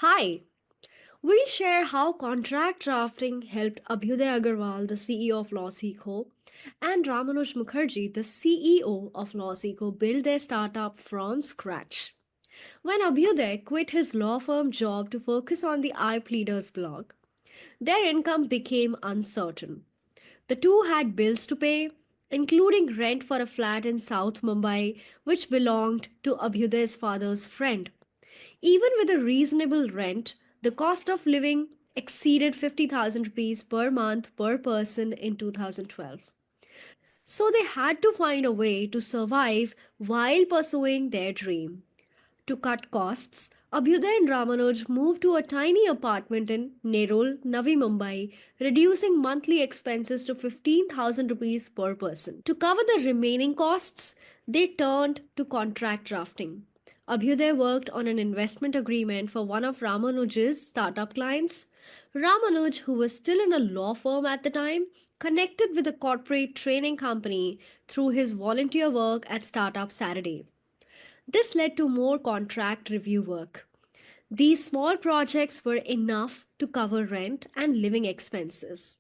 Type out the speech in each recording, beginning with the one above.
Hi, we'll share how contract drafting helped Abhyuday Agarwal, the CEO of LawSikho, and Ramanuj Mukherjee, the CEO of LawSikho, build their startup from scratch. When Abhyuday quit his law firm job to focus on the I Pleaders blog, their income became uncertain. The two had bills to pay, including rent for a flat in South Mumbai, which belonged to Abhyuday's father's friend. Even with a reasonable rent, the cost of living exceeded 50,000 rupees per month per person in 2012. So they had to find a way to survive while pursuing their dream. To cut costs, Abhyuday and Ramanuj moved to a tiny apartment in Nerol, Navi Mumbai, reducing monthly expenses to 15,000 rupees per person. To cover the remaining costs, they turned to contract drafting. Abhyuday worked on an investment agreement for one of Ramanuj's startup clients. Ramanuj, who was still in a law firm at the time, connected with a corporate training company through his volunteer work at Startup Saturday. This led to more contract review work. These small projects were enough to cover rent and living expenses.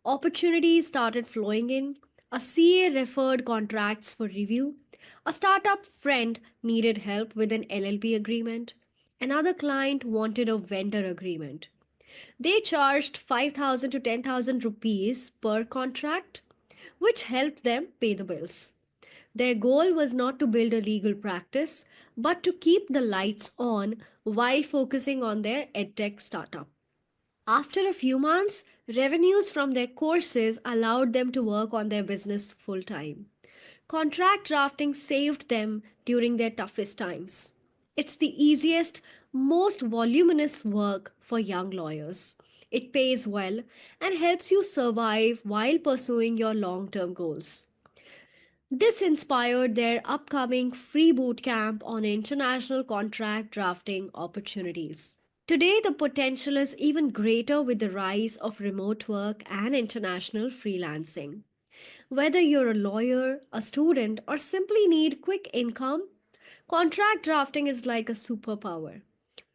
Opportunities started flowing in. A CA referred contracts for review. A startup friend needed help with an LLP agreement. Another client wanted a vendor agreement. They charged 5,000 to 10,000 rupees per contract, which helped them pay the bills. Their goal was not to build a legal practice, but to keep the lights on while focusing on their edtech startup. After a few months, revenues from their courses allowed them to work on their business full time. Contract drafting saved them during their toughest times. It's the easiest, most voluminous work for young lawyers. It pays well and helps you survive while pursuing your long term goals. This inspired their upcoming free boot camp on international contract drafting opportunities. Today, the potential is even greater with the rise of remote work and international freelancing. Whether you're a lawyer, a student, or simply need quick income, contract drafting is like a superpower.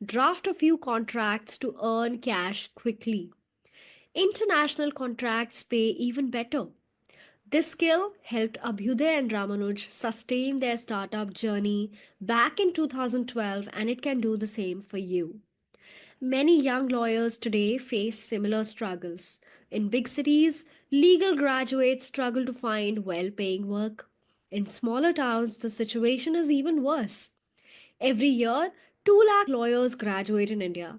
Draft a few contracts to earn cash quickly. International contracts pay even better. This skill helped Abhyuday and Ramanuj sustain their startup journey back in 2012, and it can do the same for you. Many young lawyers today face similar struggles. In big cities, legal graduates struggle to find well paying work. In smaller towns, the situation is even worse. Every year, 2 lakh lawyers graduate in India,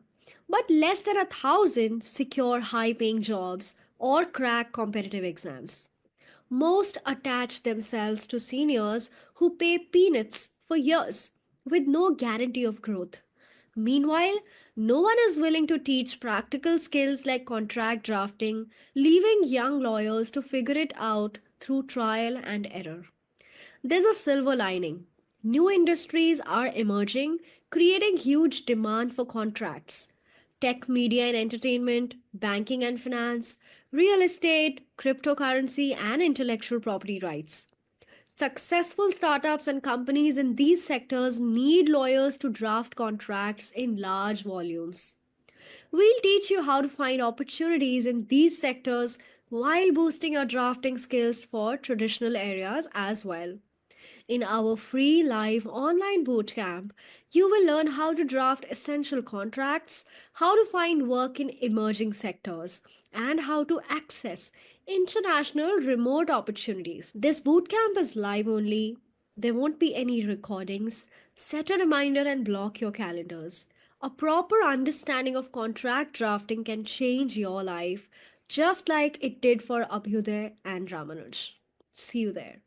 but less than 1,000 secure high paying jobs or crack competitive exams. Most attach themselves to seniors who pay peanuts for years with no guarantee of growth. Meanwhile, no one is willing to teach practical skills like contract drafting, leaving young lawyers to figure it out through trial and error. There's a silver lining. New industries are emerging, creating huge demand for contracts. Tech, media and entertainment, banking and finance, real estate, cryptocurrency, and intellectual property rights. Successful startups and companies in these sectors need lawyers to draft contracts in large volumes. We'll teach you how to find opportunities in these sectors while boosting your drafting skills for traditional areas as well. In our free live online bootcamp, you will learn how to draft essential contracts, how to find work in emerging sectors, and how to access international remote opportunities. This bootcamp is live only. There won't be any recordings. Set a reminder and block your calendars. A proper understanding of contract drafting can change your life, just like it did for Abhyuday and Ramanuj. See you there.